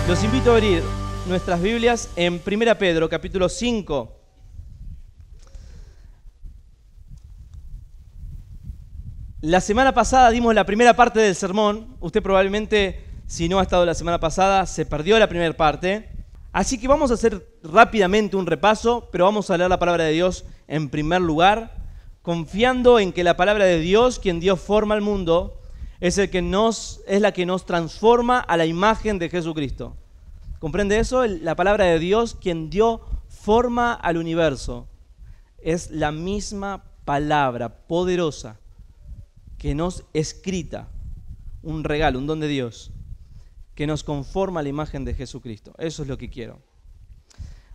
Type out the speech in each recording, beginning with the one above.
Los invito a abrir nuestras Biblias en 1 Pedro, capítulo 5. La semana pasada dimos la primera parte del sermón. Usted probablemente, si no ha estado la semana pasada, se perdió la primera parte. Así que vamos a hacer rápidamente un repaso, pero vamos a leer la palabra de Dios en primer lugar, confiando en que la palabra de Dios, quien dio forma al mundo, es la que nos transforma a la imagen de Jesucristo. ¿Comprende eso? La palabra de Dios, quien dio forma al universo, es la misma palabra poderosa que nos escrita, un regalo, un don de Dios, que nos conforma a la imagen de Jesucristo. Eso es lo que quiero.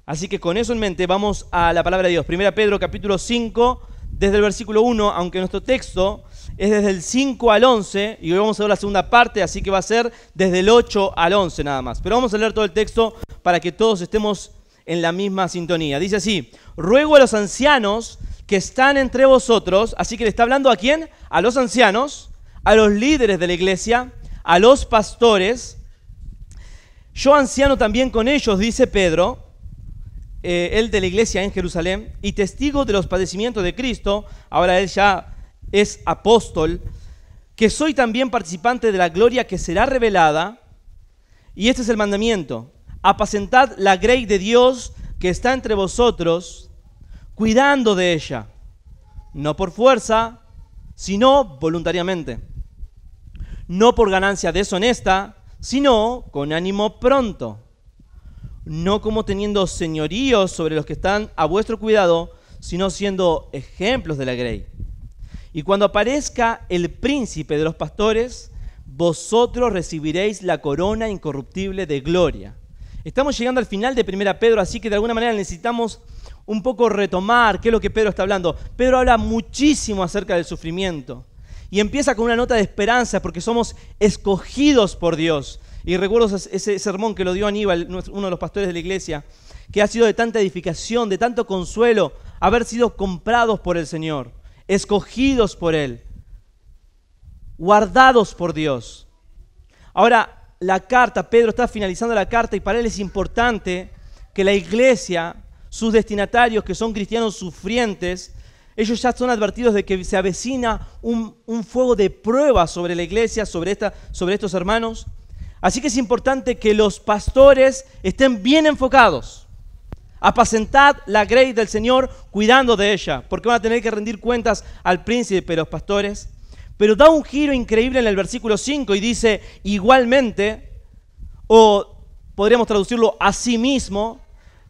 Así que con eso en mente vamos a la palabra de Dios. 1 Pedro capítulo 5, desde el versículo 1, aunque nuestro texto es desde el 5 al 11, y hoy vamos a ver la segunda parte, así que va a ser desde el 8 al 11 nada más. Pero vamos a leer todo el texto para que todos estemos en la misma sintonía. Dice así: ruego a los ancianos que están entre vosotros, así que le está hablando ¿a quién? A los ancianos, a los líderes de la iglesia, a los pastores. Yo anciano también con ellos, dice Pedro, él de la iglesia en Jerusalén, y testigo de los padecimientos de Cristo, ahora él ya es apóstol, que soy también participante de la gloria que será revelada, y este es el mandamiento: apacentad la grey de Dios que está entre vosotros, cuidando de ella, no por fuerza, sino voluntariamente, no por ganancia deshonesta, sino con ánimo pronto, no como teniendo señoríos sobre los que están a vuestro cuidado, sino siendo ejemplos de la grey. Y cuando aparezca el príncipe de los pastores, vosotros recibiréis la corona incorruptible de gloria. Estamos llegando al final de 1 Pedro, así que de alguna manera necesitamos un poco retomar qué es lo que Pedro está hablando. Pedro habla muchísimo acerca del sufrimiento y empieza con una nota de esperanza porque somos escogidos por Dios. Y recuerdo ese sermón que lo dio Aníbal, uno de los pastores de la iglesia, que ha sido de tanta edificación, de tanto consuelo, haber sido comprados por el Señor, escogidos por Él, guardados por Dios. Ahora, la carta, Pedro está finalizando la carta y para él es importante que la iglesia, sus destinatarios que son cristianos sufrientes, ellos ya son advertidos de que se avecina un fuego de prueba sobre la iglesia, sobre estos hermanos. Así que es importante que los pastores estén bien enfocados. Apacentad la grey del Señor cuidando de ella, porque van a tener que rendir cuentas al príncipe de los pastores. Pero da un giro increíble en el versículo 5 y dice igualmente, o podríamos traducirlo asimismo,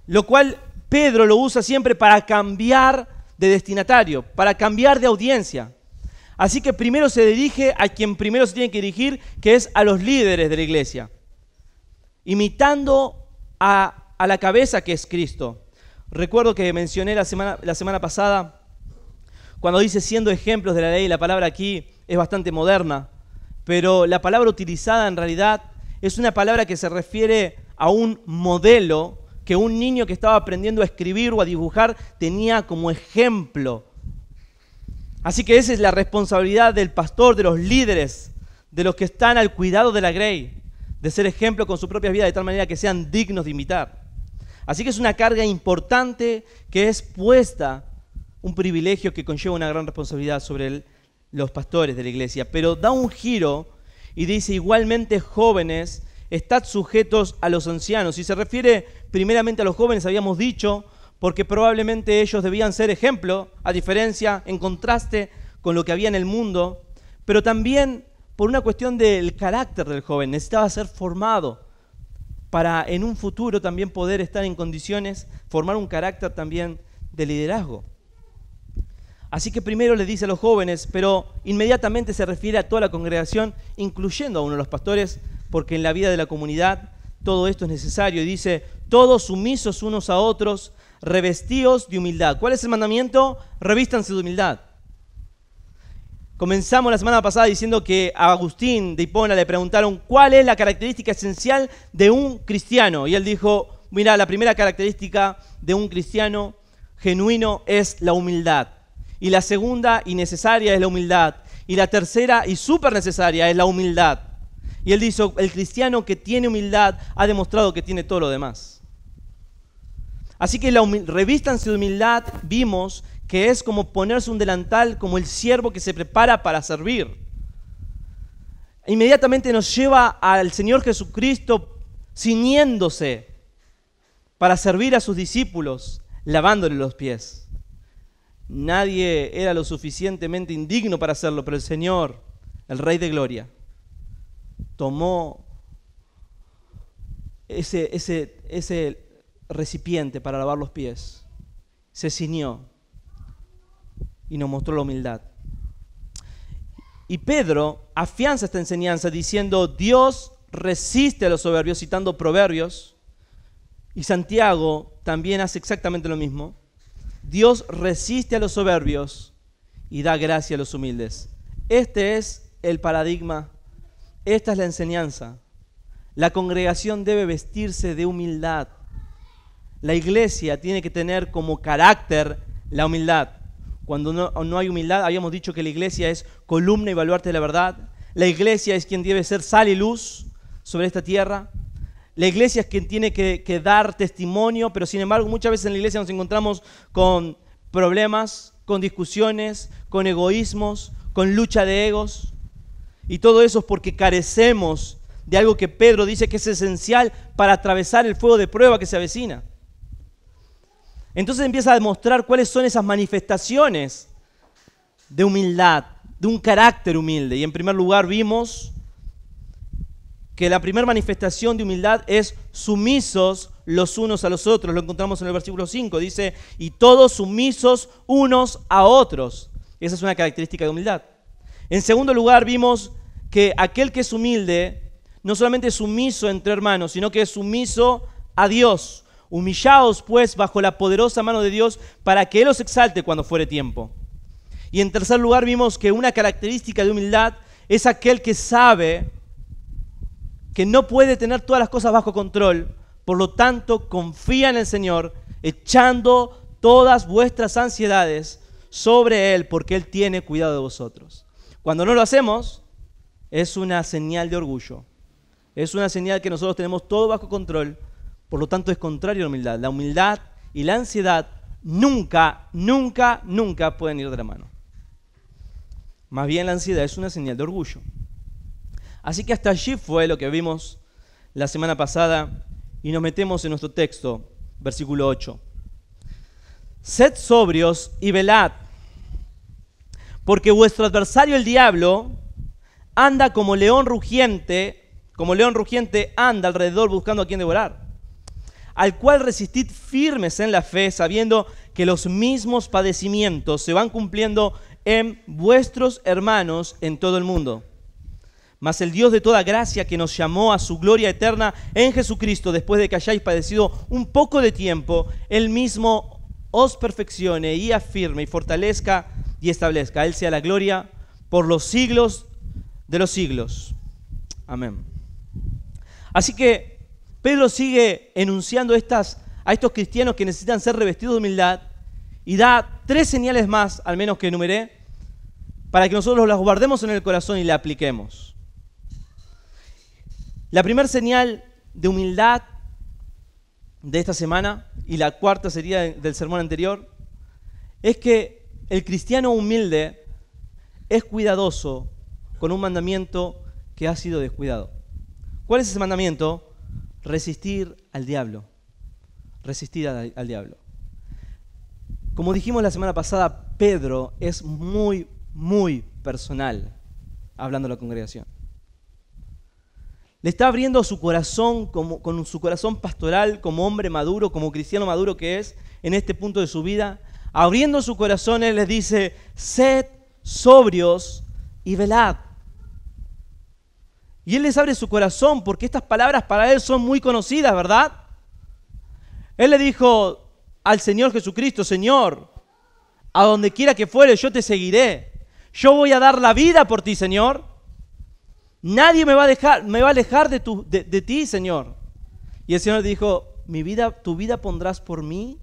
lo cual Pedro lo usa siempre para cambiar de destinatario, para cambiar de audiencia. Así que primero se dirige a quien primero se tiene que dirigir, que es a los líderes de la iglesia, imitando a la cabeza que es Cristo. Recuerdo que mencioné la semana pasada, cuando dice siendo ejemplos de la ley, la palabra aquí es bastante moderna, pero la palabra utilizada en realidad es una palabra que se refiere a un modelo que un niño que estaba aprendiendo a escribir o a dibujar tenía como ejemplo. Así que esa es la responsabilidad del pastor, de los líderes, de los que están al cuidado de la grey, de ser ejemplo con su propia vida de tal manera que sean dignos de imitar. Así que es una carga importante que es puesta, un privilegio que conlleva una gran responsabilidad sobre los pastores de la iglesia. Pero da un giro y dice igualmente jóvenes, estad sujetos a los ancianos. Y se refiere primeramente a los jóvenes, habíamos dicho, porque probablemente ellos debían ser ejemplo, a diferencia, en contraste con lo que había en el mundo, pero también por una cuestión del carácter del joven. Necesitaba ser formado para en un futuro también poder estar en condiciones, formar un carácter también de liderazgo. Así que primero le dice a los jóvenes, pero inmediatamente se refiere a toda la congregación, incluyendo a uno de los pastores, porque en la vida de la comunidad todo esto es necesario. Y dice, todos sumisos unos a otros, revestíos de humildad. ¿Cuál es el mandamiento? Revístanse de humildad. Comenzamos la semana pasada diciendo que a Agustín de Hipona le preguntaron cuál es la característica esencial de un cristiano. Y él dijo, mira, la primera característica de un cristiano genuino es la humildad. Y la segunda y necesaria es la humildad. Y la tercera y súper necesaria es la humildad. Y él dice, el cristiano que tiene humildad ha demostrado que tiene todo lo demás. Así que revístanse de humildad, vimos que es como ponerse un delantal, como el siervo que se prepara para servir. Inmediatamente nos lleva al Señor Jesucristo ciñéndose para servir a sus discípulos, lavándole los pies. Nadie era lo suficientemente indigno para hacerlo, pero el Señor, el Rey de Gloria, tomó ese recipiente para lavar los pies, se ciñó y nos mostró la humildad. Y Pedro afianza esta enseñanza diciendo, Dios resiste a los soberbios, citando Proverbios, y Santiago también hace exactamente lo mismo. Dios resiste a los soberbios y da gracia a los humildes. Este es el paradigma, esta es la enseñanza. La congregación debe vestirse de humildad. La iglesia tiene que tener como carácter la humildad. Cuando no hay humildad, habíamos dicho que la iglesia es columna y baluarte de la verdad. La iglesia es quien debe ser sal y luz sobre esta tierra. La iglesia es quien tiene que dar testimonio, pero sin embargo muchas veces en la iglesia nos encontramos con problemas, con discusiones, con egoísmos, con lucha de egos. Y todo eso es porque carecemos de algo que Pedro dice que es esencial para atravesar el fuego de prueba que se avecina. Entonces empieza a demostrar cuáles son esas manifestaciones de humildad, de un carácter humilde. Y en primer lugar vimos que la primera manifestación de humildad es sumisos los unos a los otros. Lo encontramos en el versículo 5. Dice, y todos sumisos unos a otros. Esa es una característica de humildad. En segundo lugar vimos que aquel que es humilde no solamente es sumiso entre hermanos, sino que es sumiso a Dios. Humillaos pues bajo la poderosa mano de Dios para que Él os exalte cuando fuere tiempo. Y en tercer lugar vimos que una característica de humildad es aquel que sabe que no puede tener todas las cosas bajo control, por lo tanto confía en el Señor, echando todas vuestras ansiedades sobre Él, porque Él tiene cuidado de vosotros. Cuando no lo hacemos, es una señal de orgullo. Es una señal que nosotros tenemos todo bajo control. Por lo tanto, es contrario a la humildad. La humildad y la ansiedad nunca, nunca, nunca pueden ir de la mano. Más bien la ansiedad es una señal de orgullo. Así que hasta allí fue lo que vimos la semana pasada y nos metemos en nuestro texto, versículo 8. Sed sobrios y velad, porque vuestro adversario el diablo anda como león rugiente anda alrededor buscando a quien devorar, al cual resistid firmes en la fe, sabiendo que los mismos padecimientos se van cumpliendo en vuestros hermanos en todo el mundo. Mas el Dios de toda gracia, que nos llamó a su gloria eterna en Jesucristo, después de que hayáis padecido un poco de tiempo, Él mismo os perfeccione y afirme y fortalezca y establezca. A Él sea la gloria por los siglos de los siglos. Amén. Así que Pedro sigue enunciando a estos cristianos que necesitan ser revestidos de humildad y da 3 señales más, al menos que enumeré, para que nosotros las guardemos en el corazón y la apliquemos. La primera señal de humildad de esta semana, y la cuarta sería del sermón anterior, es que el cristiano humilde es cuidadoso con un mandamiento que ha sido descuidado. ¿Cuál es ese mandamiento? Resistir al diablo. Resistir al diablo. Como dijimos la semana pasada, Pedro es muy, muy personal hablando a la congregación. Le está abriendo su corazón con su corazón pastoral, como hombre maduro, como cristiano maduro que es en este punto de su vida. Abriendo su corazón, Él les dice, sed sobrios y velad. Y Él les abre su corazón porque estas palabras para Él son muy conocidas, ¿verdad? Él le dijo al Señor Jesucristo, Señor, a donde quiera que fuere yo te seguiré. Yo voy a dar la vida por ti, Señor. Nadie me va a alejar de ti, Señor. Y el Señor dijo, tu vida pondrás por mí.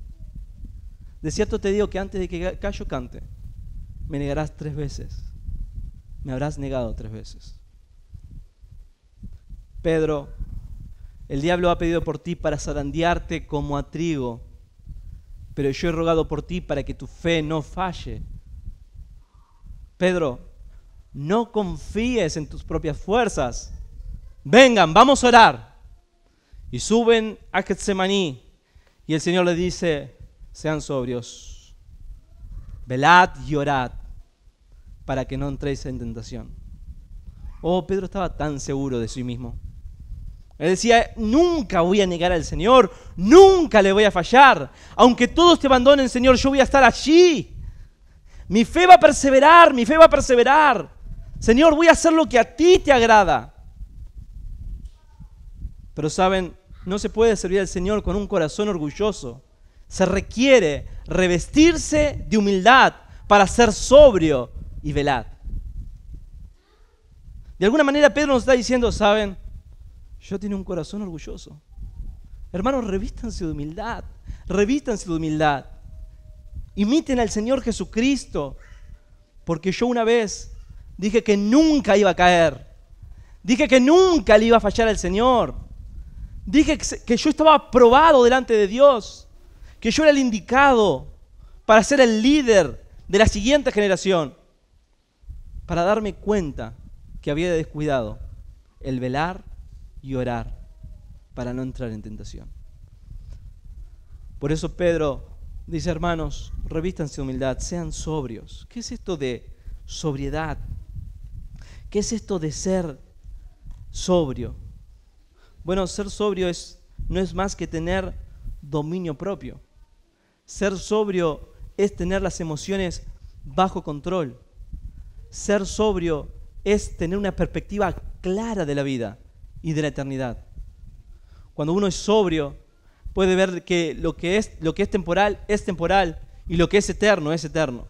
De cierto te digo que antes de que gallo cante, me negarás 3 veces. Me habrás negado 3 veces. Pedro, el diablo ha pedido por ti para zarandearte como a trigo, pero yo he rogado por ti para que tu fe no falle. Pedro, no confíes en tus propias fuerzas. Vengan, vamos a orar. Y suben a Getsemaní y el Señor les dice, sean sobrios, velad y orad para que no entréis en tentación. Oh, Pedro estaba tan seguro de sí mismo. Él decía, nunca voy a negar al Señor, nunca le voy a fallar. Aunque todos te abandonen, Señor, yo voy a estar allí. Mi fe va a perseverar, mi fe va a perseverar. Señor, voy a hacer lo que a ti te agrada. Pero saben, no se puede servir al Señor con un corazón orgulloso. Se requiere revestirse de humildad para ser sobrio y velad. De alguna manera Pedro nos está diciendo, ¿saben? Yo tengo un corazón orgulloso. Hermanos, revístanse de humildad. Revístanse de humildad. Imiten al Señor Jesucristo. Porque yo una vez dije que nunca iba a caer. Dije que nunca le iba a fallar al Señor. Dije que yo estaba aprobado delante de Dios. Que yo era el indicado para ser el líder de la siguiente generación. Para darme cuenta que había descuidado el velar y orar para no entrar en tentación. Por eso Pedro dice, hermanos, revístanse de humildad, sean sobrios. ¿Qué es esto de sobriedad? ¿Qué es esto de ser sobrio? Bueno, ser sobrio no es más que tener dominio propio. Ser sobrio es tener las emociones bajo control. Ser sobrio es tener una perspectiva clara de la vida y de la eternidad. Cuando uno es sobrio, puede ver que lo que es temporal y lo que es eterno es eterno.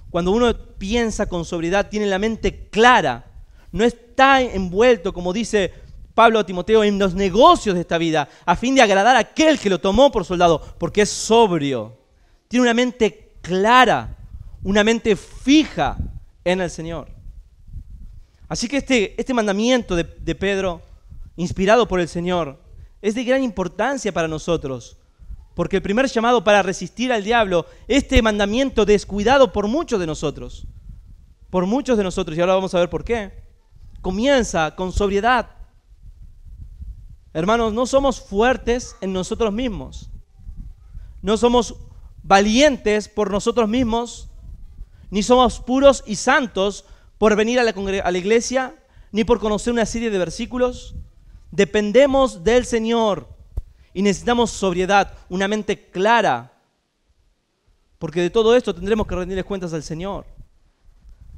Cuando uno piensa con sobriedad, tiene la mente clara, no está envuelto, como dice Pablo a Timoteo, en los negocios de esta vida, a fin de agradar a aquel que lo tomó por soldado, porque es sobrio. Tiene una mente clara, una mente fija en el Señor. Así que este mandamiento de Pedro, inspirado por el Señor, es de gran importancia para nosotros, porque el primer llamado para resistir al diablo, este mandamiento descuidado por muchos de nosotros, y ahora vamos a ver por qué, comienza con sobriedad. Hermanos, no somos fuertes en nosotros mismos, no somos valientes por nosotros mismos, ni somos puros y santos por venir a la iglesia, ni por conocer una serie de versículos. Dependemos del Señor y necesitamos sobriedad, una mente clara, porque de todo esto tendremos que rendirles cuentas al Señor.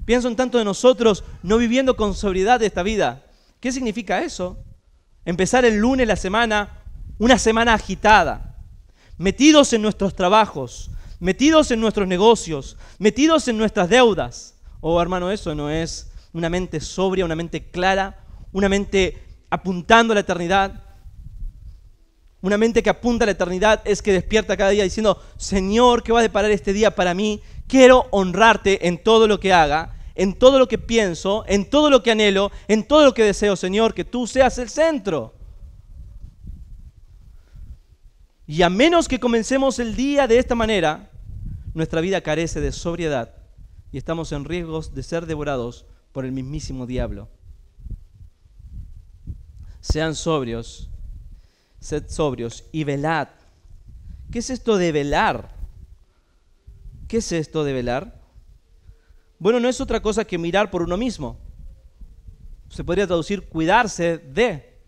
Pienso en tanto de nosotros no viviendo con sobriedad de esta vida. ¿Qué significa eso? Empezar el lunes la semana, una semana agitada, metidos en nuestros trabajos, metidos en nuestros negocios, metidos en nuestras deudas. Oh, hermano, eso no es una mente sobria, una mente clara, una mente apuntando a la eternidad. Una mente que apunta a la eternidad es que despierta cada día diciendo, Señor, ¿qué va a deparar este día para mí? Quiero honrarte en todo lo que haga, en todo lo que pienso, en todo lo que anhelo, en todo lo que deseo, Señor, que tú seas el centro. Y a menos que comencemos el día de esta manera, nuestra vida carece de sobriedad y estamos en riesgos de ser devorados por el mismísimo diablo. Sean sobrios, sed sobrios y velad. ¿Qué es esto de velar? ¿Qué es esto de velar? Bueno, no es otra cosa que mirar por uno mismo. Se podría traducir cuidarse de.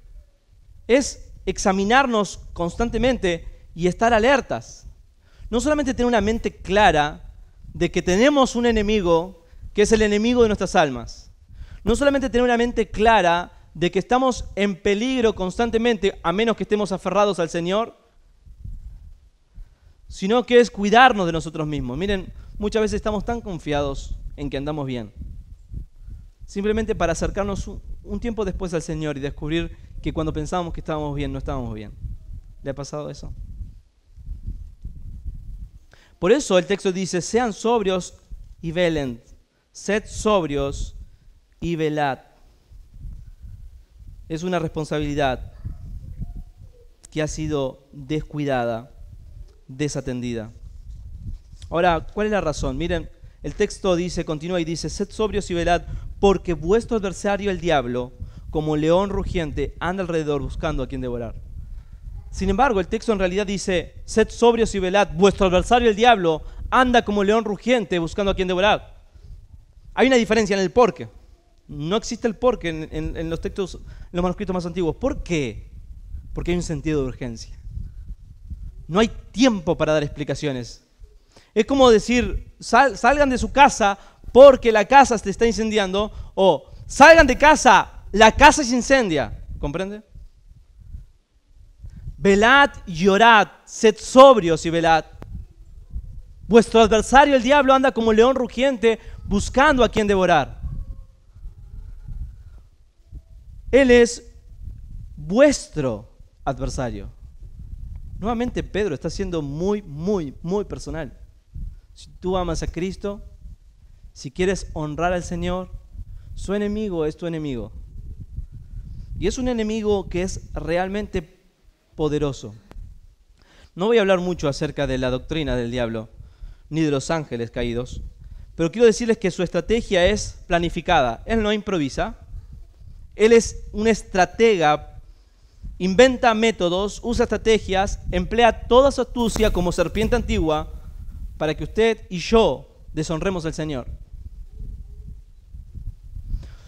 Es examinarnos constantemente y estar alertas. No solamente tener una mente clara de que tenemos un enemigo que es el enemigo de nuestras almas. No solamente tener una mente clara de que estamos en peligro constantemente, a menos que estemos aferrados al Señor, sino que es cuidarnos de nosotros mismos. Miren, muchas veces estamos tan confiados en que andamos bien, simplemente para acercarnos un tiempo después al Señor y descubrir que cuando pensábamos que estábamos bien, no estábamos bien. ¿Le ha pasado eso? Por eso el texto dice, sean sobrios y velen, sed sobrios y velad. es una responsabilidad que ha sido descuidada, desatendida. Ahora, ¿cuál es la razón? Miren, el texto continúa y dice, sed sobrios y velad, porque vuestro adversario el diablo, como león rugiente, anda alrededor buscando a quien devorar. Sin embargo, el texto en realidad dice, sed sobrios y velad, vuestro adversario el diablo anda como león rugiente buscando a quien devorar. Hay una diferencia en el por qué. No existe el por qué en los textos, en los manuscritos más antiguos. ¿Por qué? Porque hay un sentido de urgencia. No hay tiempo para dar explicaciones. Es como decir, salgan de su casa porque la casa se está incendiando, o salgan de casa, la casa se incendia. ¿Comprende? Velad y orad, sed sobrios y velad. Vuestro adversario el diablo anda como león rugiente buscando a quien devorar. Él es vuestro adversario. Nuevamente Pedro está siendo muy personal. Si tú amas a Cristo, si quieres honrar al Señor, su enemigo es tu enemigo. Y es un enemigo que es realmente poderoso. No voy a hablar mucho acerca de la doctrina del diablo, ni de los ángeles caídos, pero quiero decirles que su estrategia es planificada. Él no improvisa. Él es un estratega, inventa métodos, usa estrategias, emplea toda su astucia como serpiente antigua para que usted y yo deshonremos al Señor.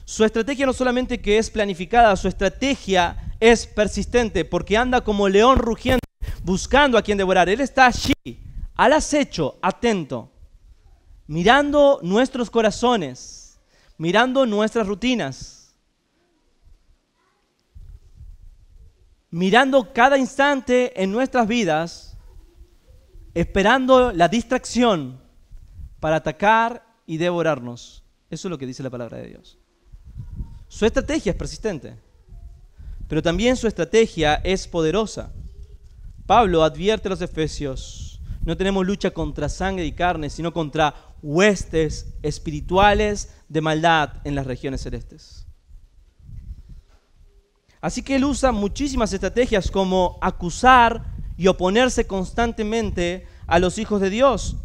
Su estrategia no solamente que es planificada, su estrategia es persistente porque anda como león rugiente buscando a quien devorar. Él está allí, al acecho, atento, mirando nuestros corazones, mirando nuestras rutinas, mirando cada instante en nuestras vidas, esperando la distracción para atacar y devorarnos. Eso es lo que dice la palabra de Dios. Su estrategia es persistente, pero también su estrategia es poderosa. Pablo advierte a los efesios, no tenemos lucha contra sangre y carne, sino contra huestes espirituales de maldad en las regiones celestes. Así que él usa muchísimas estrategias como acusar y oponerse constantemente a los hijos de Dios.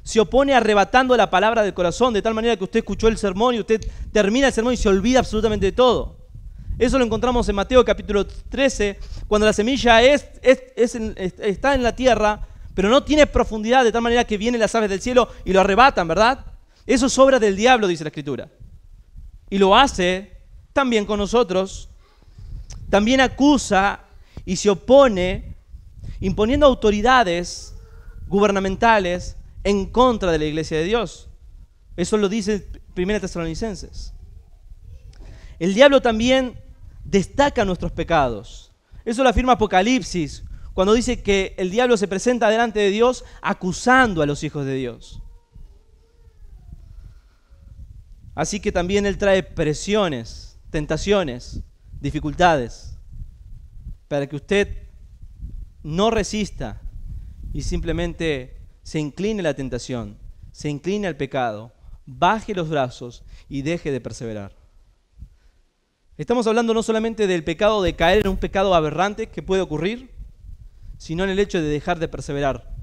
Se opone arrebatando la palabra del corazón, de tal manera que usted escuchó el sermón y usted termina el sermón y se olvida absolutamente de todo. Eso lo encontramos en Mateo capítulo 13, cuando la semilla está en la tierra, pero no tiene profundidad, de tal manera que vienen las aves del cielo y lo arrebatan, ¿verdad? Eso es obra del diablo, dice la Escritura. Y lo hace también con nosotros. También acusa y se opone, imponiendo autoridades gubernamentales en contra de la iglesia de Dios. Eso lo dice 1 Tesalonicenses. El diablo también destaca nuestros pecados. Eso lo afirma Apocalipsis, cuando dice que el diablo se presenta delante de Dios acusando a los hijos de Dios. Así que también él trae presiones, tentaciones, dificultades, para que usted no resista y simplemente se incline a la tentación, se incline al pecado, baje los brazos y deje de perseverar. Estamos hablando no solamente del pecado de caer en un pecado aberrante que puede ocurrir, sino en el hecho de dejar de perseverar.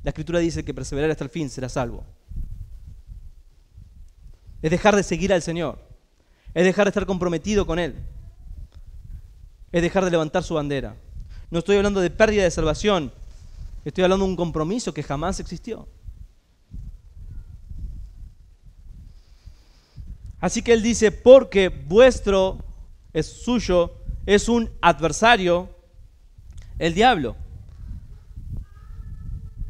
La Escritura dice que perseverar hasta el fin será salvo. Es dejar de seguir al Señor, es dejar de estar comprometido con Él, es dejar de levantar su bandera. No estoy hablando de pérdida de salvación, estoy hablando de un compromiso que jamás existió. Así que él dice, porque vuestro es suyo, es un adversario, el diablo.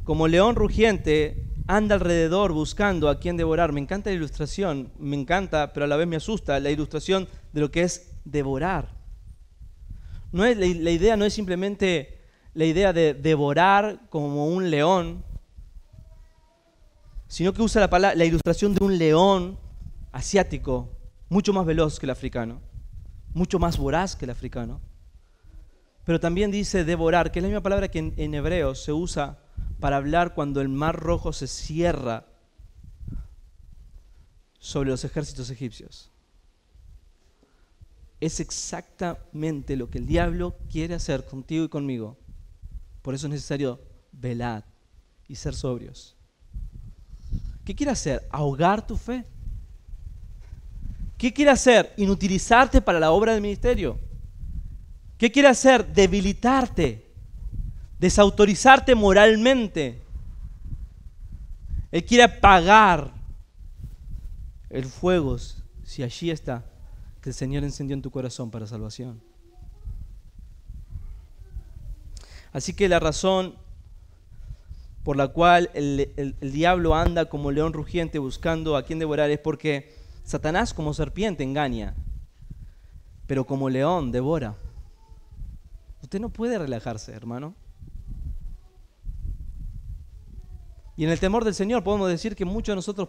Como león rugiente, anda alrededor buscando a quien devorar. Me encanta la ilustración, me encanta, pero a la vez me asusta la ilustración de lo que es devorar. No es, la idea no es simplemente la idea de devorar como un león, sino que usa la ilustración de un león asiático, mucho más veloz que el africano, mucho más voraz que el africano. Pero también dice devorar, que es la misma palabra que en hebreo se usa para hablar cuando el mar rojo se cierra sobre los ejércitos egipcios. es exactamente lo que el diablo quiere hacer contigo y conmigo. Por eso es necesario velar y ser sobrios. ¿Qué quiere hacer? ¿Ahogar tu fe? ¿Qué quiere hacer? Inutilizarte para la obra del ministerio. ¿Qué quiere hacer? Debilitarte, desautorizarte moralmente. Él quiere apagar el fuego, si allí está, que el Señor encendió en tu corazón para salvación. Así que la razón por la cual el diablo anda como león rugiente buscando a quien devorar es porque Satanás como serpiente engaña, pero como león devora. Usted no puede relajarse, hermano. Y en el temor del Señor podemos decir que muchos de nosotros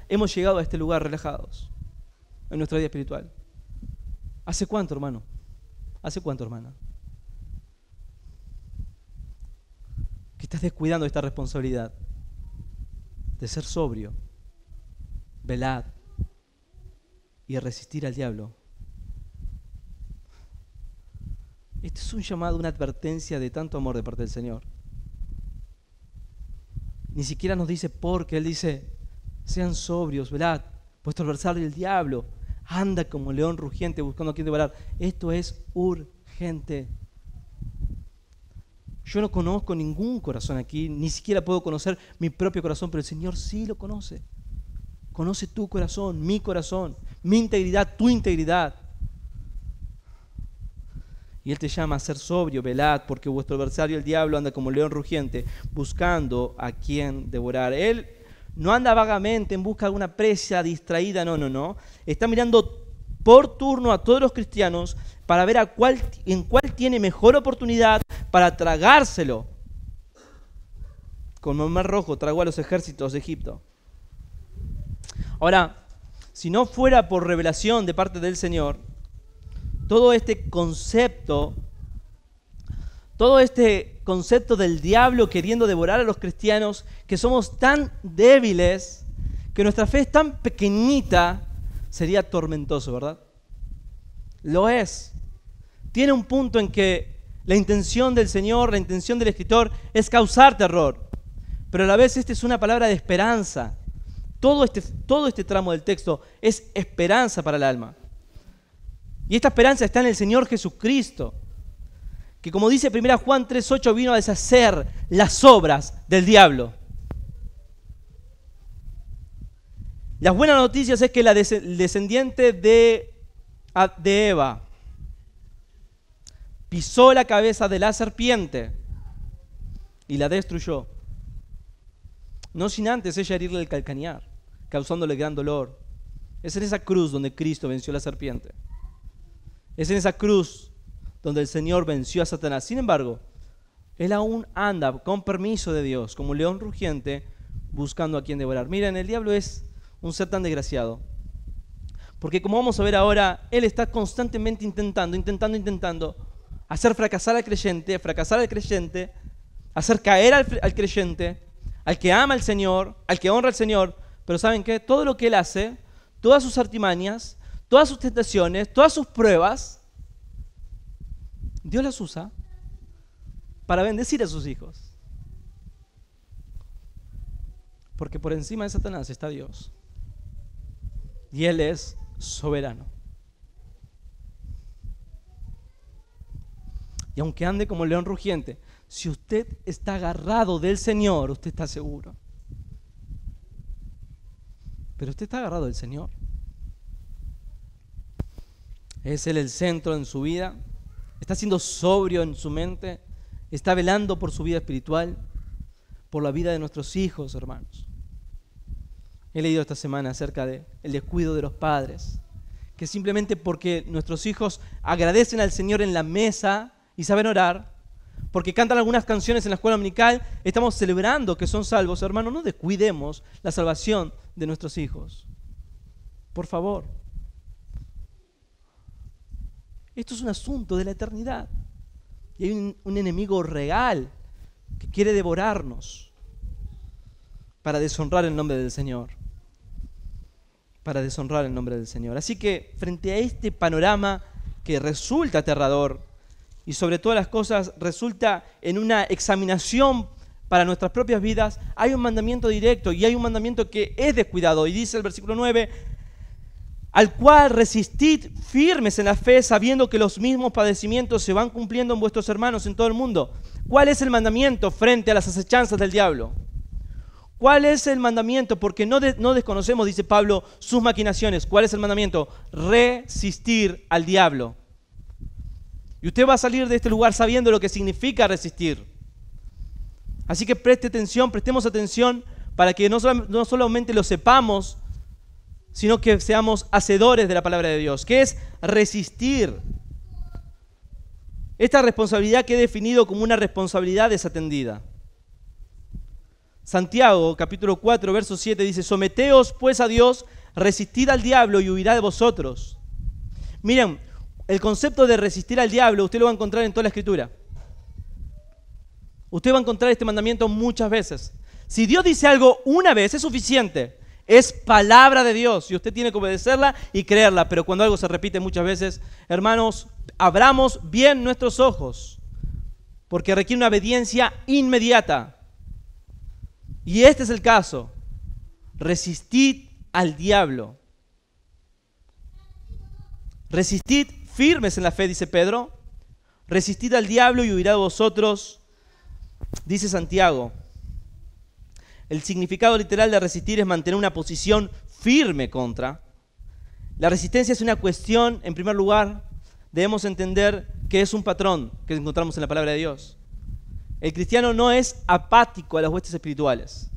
hemos llegado a este lugar relajados en nuestra vida espiritual. ¿Hace cuánto, hermano? ¿Hace cuánto, hermana? Que estás descuidando esta responsabilidad de ser sobrio, velad y resistir al diablo. Esto es un llamado, una advertencia de tanto amor de parte del Señor. Ni siquiera nos dice porque, Él dice, sean sobrios, velad, vuestro adversario el diablo anda como león rugiente buscando a quien devorar. Esto es urgente. Yo no conozco ningún corazón aquí, ni siquiera puedo conocer mi propio corazón, pero el Señor sí lo conoce. Conoce tu corazón, mi integridad, tu integridad. Y Él te llama a ser sobrio, velad, porque vuestro adversario el diablo anda como león rugiente, buscando a quien devorar. Él no anda vagamente en busca de alguna presa distraída, no. Está mirando por turno a todos los cristianos para ver en cuál tiene mejor oportunidad para tragárselo. Como el Mar Rojo tragó a los ejércitos de Egipto. Ahora, si no fuera por revelación de parte del Señor, todo este concepto del diablo queriendo devorar a los cristianos, que somos tan débiles, que nuestra fe es tan pequeñita, sería tormentoso, ¿verdad? Lo es. Tiene un punto en que la intención del Señor, la intención del escritor es causar terror, pero a la vez esta es una palabra de esperanza. Todo este tramo del texto es esperanza para el alma. Y esta esperanza está en el Señor Jesucristo, que como dice 1 Juan 3:8 vino a deshacer las obras del diablo. Las buenas noticias es que el descendiente de Eva pisó la cabeza de la serpiente y la destruyó. No sin antes ella herirle el calcañar, causándole gran dolor. Es en esa cruz donde Cristo venció a la serpiente. Es en esa cruz donde el Señor venció a Satanás. Sin embargo, Él aún anda con permiso de Dios, como un león rugiente, buscando a quien devorar. Miren, el diablo es un ser tan desgraciado. Porque como vamos a ver ahora, él está constantemente intentando hacer fracasar al creyente, hacer caer al creyente, al que ama al Señor, al que honra al Señor. Pero ¿saben qué? Todo lo que él hace, todas sus artimañas, todas sus tentaciones, todas sus pruebas, Dios las usa para bendecir a sus hijos. Porque por encima de Satanás está Dios. Y Él es soberano. Y aunque ande como león rugiente, si usted está agarrado del Señor, usted está seguro. Pero usted está agarrado del Señor. Es Él el centro en su vida. Está siendo sobrio en su mente. Está velando por su vida espiritual, por la vida de nuestros hijos, hermanos. He leído esta semana acerca del descuido de los padres, que simplemente porque nuestros hijos agradecen al Señor en la mesa y saben orar, porque cantan algunas canciones en la escuela dominical, estamos celebrando que son salvos. Hermano, no descuidemos la salvación de nuestros hijos. Por favor. Esto es un asunto de la eternidad. Y hay un enemigo real que quiere devorarnos para deshonrar el nombre del Señor, para deshonrar el nombre del Señor. Así que frente a este panorama que resulta aterrador y sobre todas las cosas resulta en una examinación para nuestras propias vidas, hay un mandamiento directo y hay un mandamiento que es descuidado. Y dice el versículo 9, al cual resistid firmes en la fe, sabiendo que los mismos padecimientos se van cumpliendo en vuestros hermanos en todo el mundo. ¿Cuál es el mandamiento frente a las acechanzas del diablo? ¿Cuál es el mandamiento? Porque no desconocemos, dice Pablo, sus maquinaciones. ¿Cuál es el mandamiento? Resistir al diablo. Y usted va a salir de este lugar sabiendo lo que significa resistir. Así que prestemos atención para que no solamente lo sepamos, sino que seamos hacedores de la palabra de Dios. ¿Qué es resistir? Esta responsabilidad que he definido como una responsabilidad desatendida. Santiago, capítulo 4, verso 7, dice, someteos pues a Dios, resistid al diablo y huirá de vosotros. Miren, el concepto de resistir al diablo, usted lo va a encontrar en toda la Escritura. Usted va a encontrar este mandamiento muchas veces. Si Dios dice algo una vez, es suficiente. Es palabra de Dios y usted tiene que obedecerla y creerla. Pero cuando algo se repite muchas veces, hermanos, abramos bien nuestros ojos, porque requiere una obediencia inmediata. Y este es el caso. Resistid al diablo. Resistid firmes en la fe, dice Pedro. Resistid al diablo y huirá de vosotros, dice Santiago. El significado literal de resistir es mantener una posición firme contra. La resistencia es una cuestión, en primer lugar, debemos entender que es un patrón que encontramos en la palabra de Dios. El cristiano no es apático a las huestes espirituales.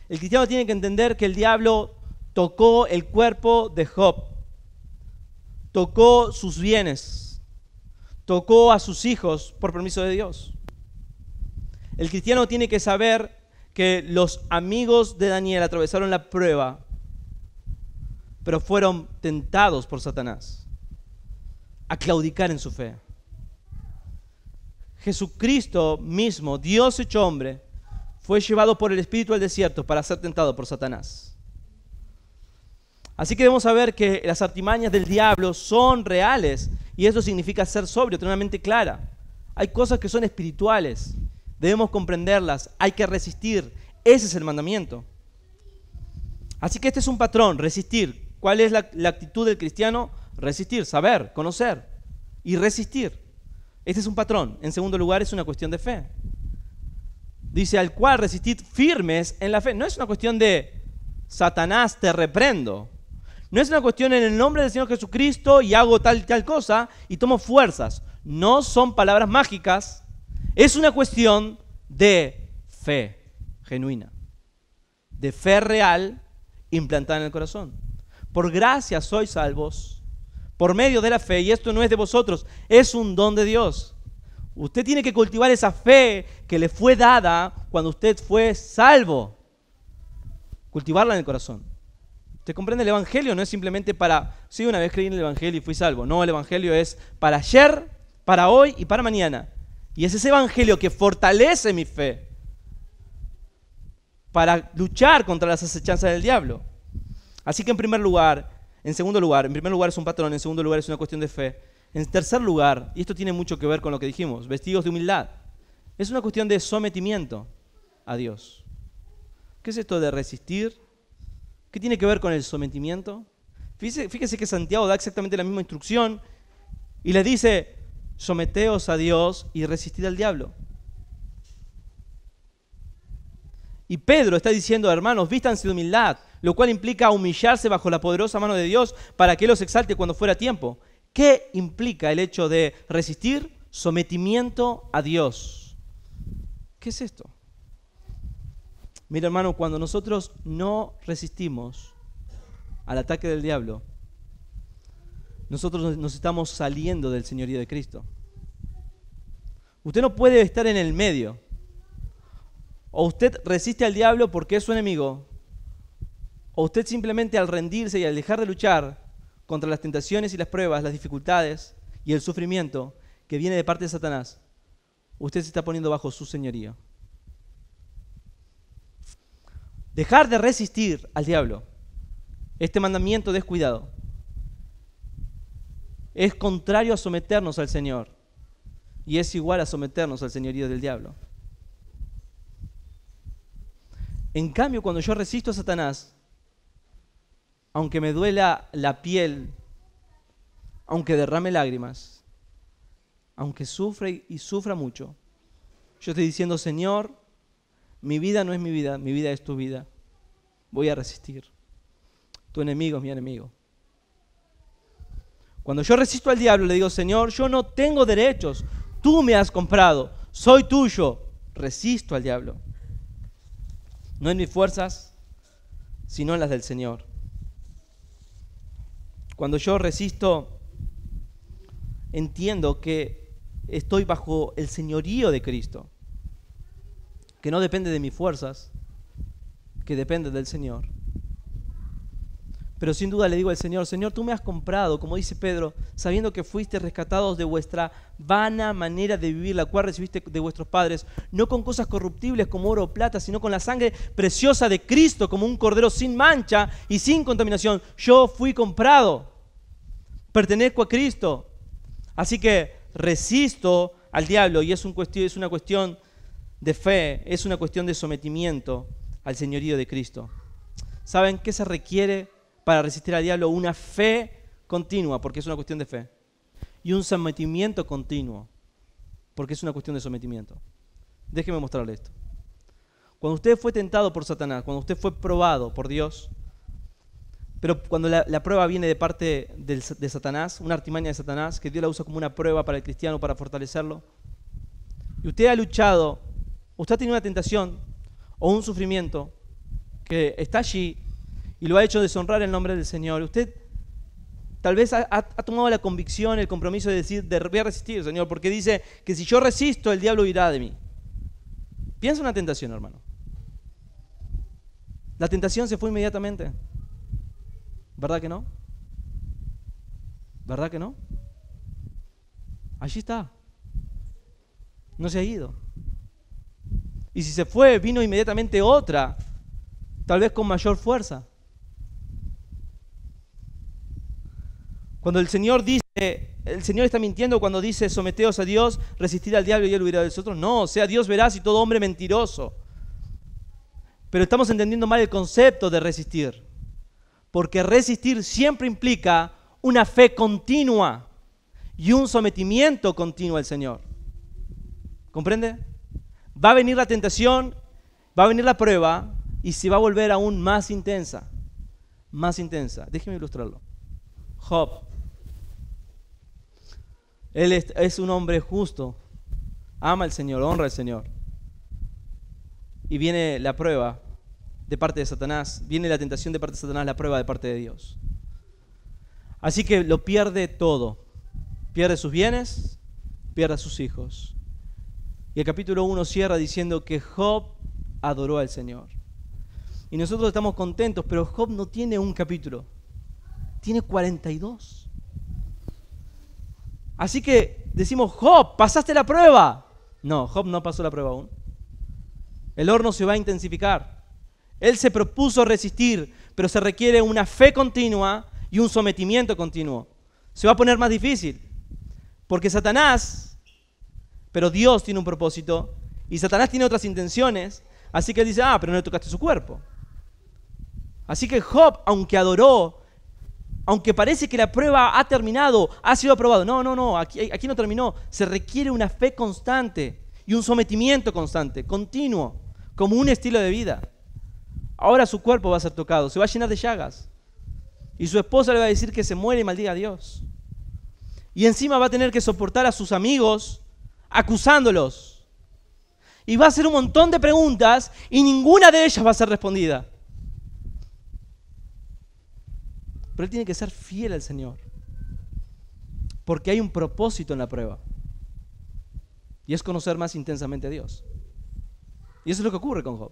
El cristiano tiene que entender que el diablo tocó el cuerpo de Job, tocó sus bienes, tocó a sus hijos por permiso de Dios. El cristiano tiene que saber que los amigos de Daniel atravesaron la prueba, pero fueron tentados por Satanás a claudicar en su fe. Jesucristo mismo, Dios hecho hombre, fue llevado por el Espíritu al desierto para ser tentado por Satanás. Así que debemos saber que las artimañas del diablo son reales y eso significa ser sobrio, tener una mente clara. Hay cosas que son espirituales, debemos comprenderlas, hay que resistir. Ese es el mandamiento. Así que este es un patrón, resistir. ¿Cuál es la actitud del cristiano? Resistir, saber, conocer y resistir. Este es un patrón. En segundo lugar, es una cuestión de fe. Dice, al cual resistid firmes en la fe. No es una cuestión de Satanás, te reprendo. No es una cuestión en el nombre del Señor Jesucristo y hago tal cosa y tomo fuerzas. No son palabras mágicas. Es una cuestión de fe genuina, de fe real implantada en el corazón. Por gracia sois salvos, por medio de la fe, y esto no es de vosotros, es un don de Dios. Usted tiene que cultivar esa fe que le fue dada cuando usted fue salvo. Cultivarla en el corazón. ¿Usted comprende? El Evangelio no es simplemente para, sí, una vez creí en el Evangelio y fui salvo. No, el Evangelio es para ayer, para hoy y para mañana. Y es ese Evangelio que fortalece mi fe para luchar contra las acechanzas del diablo. Así que en primer lugar es un patrón, en segundo lugar es una cuestión de fe. En tercer lugar, y esto tiene mucho que ver con lo que dijimos, vestidos de humildad, es una cuestión de sometimiento a Dios. ¿Qué es esto de resistir? ¿Qué tiene que ver con el sometimiento? Fíjese que Santiago da exactamente la misma instrucción y le dice, someteos a Dios y resistid al diablo. Y Pedro está diciendo, hermanos, vístanse de humildad, lo cual implica humillarse bajo la poderosa mano de Dios para que Él los exalte cuando fuera tiempo. ¿Qué implica el hecho de resistir? Sometimiento a Dios. ¿Qué es esto? Mira, hermano, cuando nosotros no resistimos al ataque del diablo, nosotros nos estamos saliendo del señorío de Cristo. Usted no puede estar en el medio. O usted resiste al diablo porque es su enemigo, o usted simplemente al rendirse y al dejar de luchar contra las tentaciones y las pruebas, las dificultades y el sufrimiento que viene de parte de Satanás, usted se está poniendo bajo su señorío. Dejar de resistir al diablo Este mandamiento descuidado es contrario a someternos al Señor y es igual a someternos al señorío del diablo. En cambio, cuando yo resisto a Satanás, aunque me duela la piel, aunque derrame lágrimas, aunque sufra y sufra mucho, yo estoy diciendo: Señor, mi vida no es mi vida es tu vida. Voy a resistir. Tu enemigo es mi enemigo. Cuando yo resisto al diablo, le digo: Señor, yo no tengo derechos. Tú me has comprado. Soy tuyo. Resisto al diablo. No en mis fuerzas, sino en las del Señor. Cuando yo resisto, entiendo que estoy bajo el señorío de Cristo, que no depende de mis fuerzas, que depende del Señor. Pero sin duda le digo al Señor: Señor, tú me has comprado, como dice Pedro, sabiendo que fuiste rescatados de vuestra vana manera de vivir, la cual recibiste de vuestros padres, no con cosas corruptibles como oro o plata, sino con la sangre preciosa de Cristo, como un cordero sin mancha y sin contaminación. Yo fui comprado, pertenezco a Cristo. Así que resisto al diablo, y es una cuestión de fe, es una cuestión de sometimiento al señorío de Cristo. ¿Saben qué se requiere para resistir al diablo? Una fe continua, porque es una cuestión de fe, y un sometimiento continuo, porque es una cuestión de sometimiento. Déjeme mostrarle esto. Cuando usted fue tentado por Satanás, cuando usted fue probado por Dios, pero cuando la prueba viene de parte de Satanás, una artimaña de Satanás, que Dios la usa como una prueba para el cristiano, para fortalecerlo, y usted ha luchado, usted ha tenido una tentación o un sufrimiento que está allí y lo ha hecho deshonrar el nombre del Señor. Usted tal vez ha tomado la convicción, el compromiso de decir: voy a resistir, Señor, porque dice que si yo resisto, el diablo huirá de mí. Piensa en una tentación, hermano. La tentación se fue inmediatamente. ¿Verdad que no? ¿Verdad que no? Allí está. No se ha ido. Y si se fue, vino inmediatamente otra, tal vez con mayor fuerza. Cuando el Señor está mintiendo cuando dice: someteos a Dios, resistir al diablo y él huirá de vosotros. No, sea Dios veraz y todo hombre mentiroso. Pero estamos entendiendo mal el concepto de resistir. Porque resistir siempre implica una fe continua y un sometimiento continuo al Señor. ¿Comprende? Va a venir la tentación, va a venir la prueba y se va a volver aún más intensa. Más intensa. Déjeme ilustrarlo. Job. Él es un hombre justo. Ama al Señor, honra al Señor. Y viene la prueba de parte de Satanás, viene la tentación de parte de Satanás, la prueba de parte de Dios. Así que lo pierde todo. Pierde sus bienes, pierde a sus hijos. Y el capítulo 1 cierra diciendo que Job adoró al Señor. Y nosotros estamos contentos, pero Job no tiene un capítulo, tiene 42. Así que decimos: Job, ¿pasaste la prueba? No, Job no pasó la prueba aún. El horno se va a intensificar. Él se propuso resistir, pero se requiere una fe continua y un sometimiento continuo. Se va a poner más difícil, porque pero Dios tiene un propósito y Satanás tiene otras intenciones, así que él dice: pero no le tocaste su cuerpo. Así que Job, aunque adoró, aunque parece que la prueba ha terminado, ha sido aprobado, no, aquí no terminó. Se requiere una fe constante y un sometimiento constante, continuo, como un estilo de vida. Ahora su cuerpo va a ser tocado, se va a llenar de llagas. Y su esposa le va a decir que se muere y maldiga a Dios. Y encima va a tener que soportar a sus amigos acusándolos. Y va a hacer un montón de preguntas y ninguna de ellas va a ser respondida. Pero él tiene que ser fiel al Señor. Porque hay un propósito en la prueba. Y es conocer más intensamente a Dios. Y eso es lo que ocurre con Job.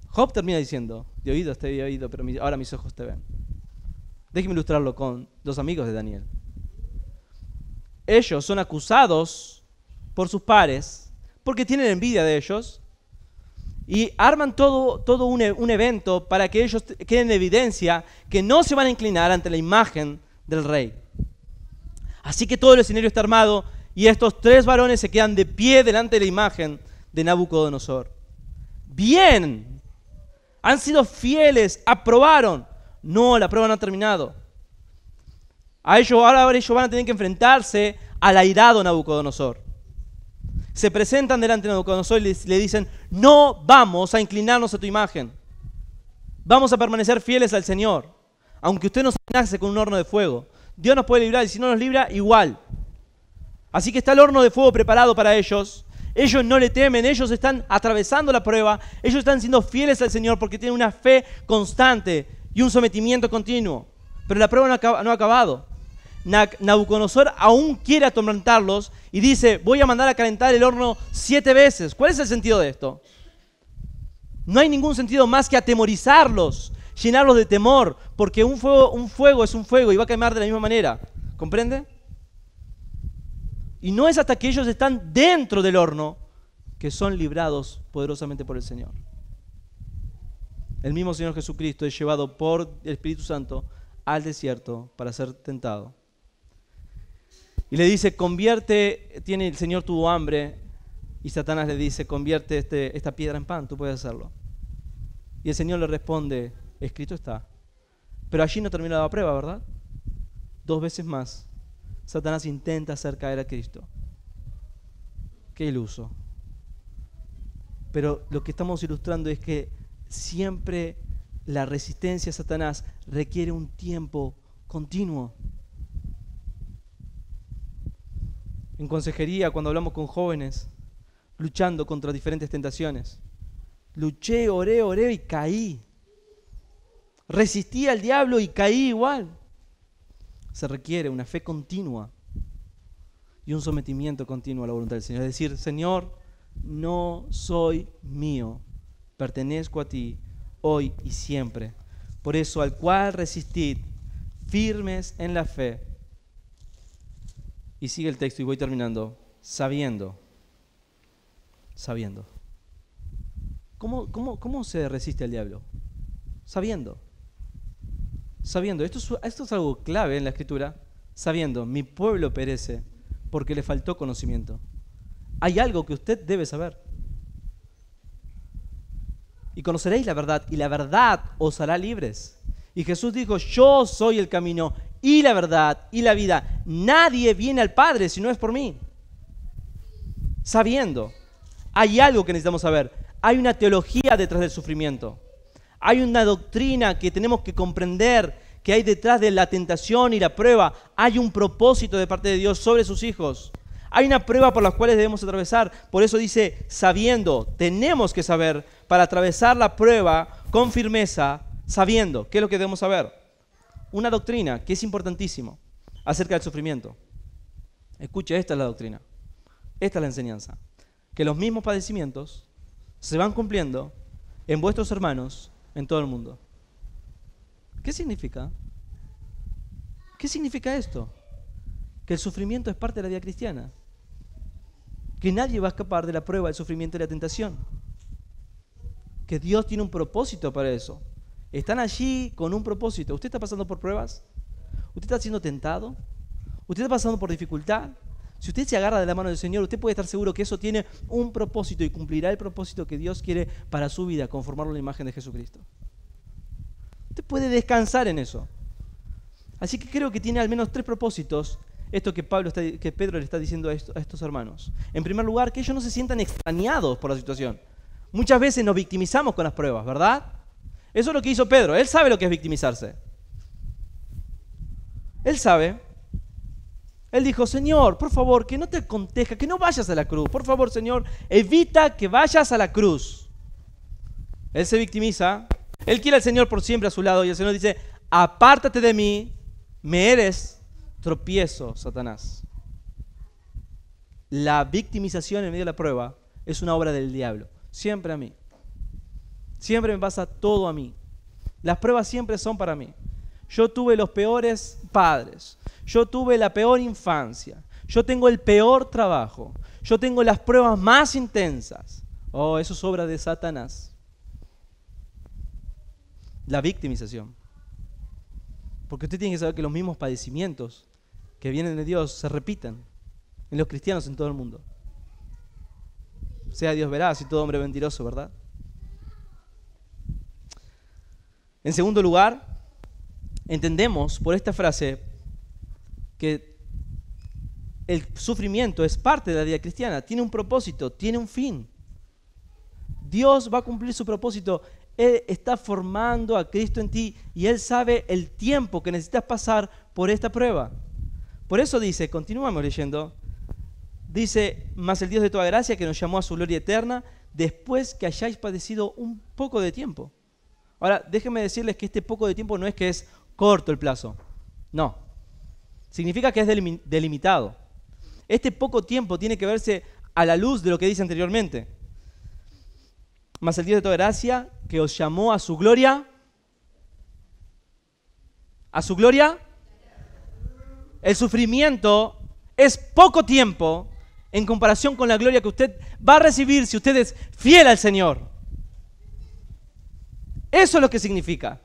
Job termina diciendo: de oído te he oído, pero ahora mis ojos te ven. Déjeme ilustrarlo con los amigos de Daniel. Ellos son acusados por sus pares porque tienen envidia de ellos. Y arman todo un evento para que ellos queden en evidencia que no se van a inclinar ante la imagen del rey. Así que todo el escenario está armado y estos 3 varones se quedan de pie delante de la imagen de Nabucodonosor. Bien, han sido fieles, aprobaron. No, la prueba no ha terminado. Ahora ellos van a tener que enfrentarse al airado Nabucodonosor. Se presentan delante de Nabucodonosor y le dicen: no vamos a inclinarnos a tu imagen. Vamos a permanecer fieles al Señor. Aunque usted nos amenace con un horno de fuego, Dios nos puede librar, y si no nos libra, igual. Así que está el horno de fuego preparado para ellos. Ellos no le temen, ellos están atravesando la prueba. Ellos están siendo fieles al Señor porque tienen una fe constante y un sometimiento continuo. Pero la prueba no ha acabado. Nabucodonosor aún quiere atormentarlos y dice: voy a mandar a calentar el horno 7 veces. ¿Cuál es el sentido de esto? No hay ningún sentido más que atemorizarlos, llenarlos de temor, porque un fuego es un fuego y va a quemar de la misma manera. ¿Comprende? Y no es hasta que ellos están dentro del horno que son librados poderosamente por el Señor. El mismo Señor Jesucristo es llevado por el Espíritu Santo al desierto para ser tentado. Y le dice: el Señor tuvo hambre, y Satanás le dice: convierte esta piedra en pan, tú puedes hacerlo. Y el Señor le responde: escrito está. Pero allí no termina la prueba, ¿verdad? 2 veces más, Satanás intenta hacer caer a Cristo. Qué iluso. Pero lo que estamos ilustrando es que siempre la resistencia a Satanás requiere un tiempo continuo. En consejería, cuando hablamos con jóvenes, luchando contra diferentes tentaciones, luché, oré y caí. Resistí al diablo y caí igual. Se requiere una fe continua y un sometimiento continuo a la voluntad del Señor. Es decir: Señor, no soy mío, pertenezco a ti hoy y siempre. Por eso, al cual resistid, firmes en la fe. Y sigue el texto y voy terminando. Sabiendo. ¿Cómo se resiste al diablo? Sabiendo. Esto es algo clave en la Escritura. Sabiendo: mi pueblo perece porque le faltó conocimiento. Hay algo que usted debe saber. Y conoceréis la verdad, y la verdad os hará libres. Y Jesús dijo: yo soy el camino y la verdad y la vida. Nadie viene al Padre si no es por mí. Sabiendo. Hay algo que necesitamos saber. Hay una teología detrás del sufrimiento. Hay una doctrina que tenemos que comprender, que hay detrás de la tentación y la prueba. Hay un propósito de parte de Dios sobre sus hijos. Hay una prueba por la cual debemos atravesar. Por eso dice: sabiendo. Tenemos que saber para atravesar la prueba con firmeza, sabiendo. ¿Qué es lo que debemos saber? Una doctrina que es importantísimo acerca del sufrimiento. Escuche, esta es la doctrina. Esta es la enseñanza. Que los mismos padecimientos se van cumpliendo en vuestros hermanos en todo el mundo. ¿Qué significa? ¿Qué significa esto? Que el sufrimiento es parte de la vida cristiana. Que nadie va a escapar de la prueba, del sufrimiento y la tentación. Que Dios tiene un propósito para eso. Están allí con un propósito. ¿Usted está pasando por pruebas? ¿Usted está siendo tentado? ¿Usted está pasando por dificultad? Si usted se agarra de la mano del Señor, usted puede estar seguro que eso tiene un propósito y cumplirá el propósito que Dios quiere para su vida, conformarlo a la imagen de Jesucristo. Usted puede descansar en eso. Así que creo que tiene al menos 3 propósitos esto que Pedro le está diciendo a estos hermanos. En primer lugar, que ellos no se sientan extrañados por la situación. Muchas veces nos victimizamos con las pruebas, ¿verdad? Eso es lo que hizo Pedro. Él sabe lo que es victimizarse. Él sabe. Él dijo: Señor, por favor, que no te acontezca, que no vayas a la cruz. Por favor, Señor, evita que vayas a la cruz. Él se victimiza. Él quiere al Señor por siempre a su lado y el Señor dice: apártate de mí, me eres tropiezo, Satanás. La victimización en medio de la prueba es una obra del diablo. Siempre a mí. Siempre me pasa todo a mí. Las pruebas siempre son para mí. Yo tuve los peores padres. Yo tuve la peor infancia. Yo tengo el peor trabajo. Yo tengo las pruebas más intensas. Oh, eso es obra de Satanás. La victimización. Porque usted tiene que saber que los mismos padecimientos que vienen de Dios se repiten en los cristianos en todo el mundo. Sea Dios veraz y todo hombre mentiroso, ¿verdad? En segundo lugar, entendemos por esta frase que el sufrimiento es parte de la vida cristiana, tiene un propósito, tiene un fin. Dios va a cumplir su propósito. Él está formando a Cristo en ti y Él sabe el tiempo que necesitas pasar por esta prueba. Por eso dice, continuamos leyendo, dice, mas el Dios de toda gracia que nos llamó a su gloria eterna, después que hayáis padecido un poco de tiempo. Ahora, déjenme decirles que este poco de tiempo no es que es corto el plazo. No. Significa que es delimitado. Este poco tiempo tiene que verse a la luz de lo que dice anteriormente. Mas el Dios de toda gracia que os llamó a su gloria. ¿A su gloria? El sufrimiento es poco tiempo en comparación con la gloria que usted va a recibir si usted es fiel al Señor. Eso es lo que significa.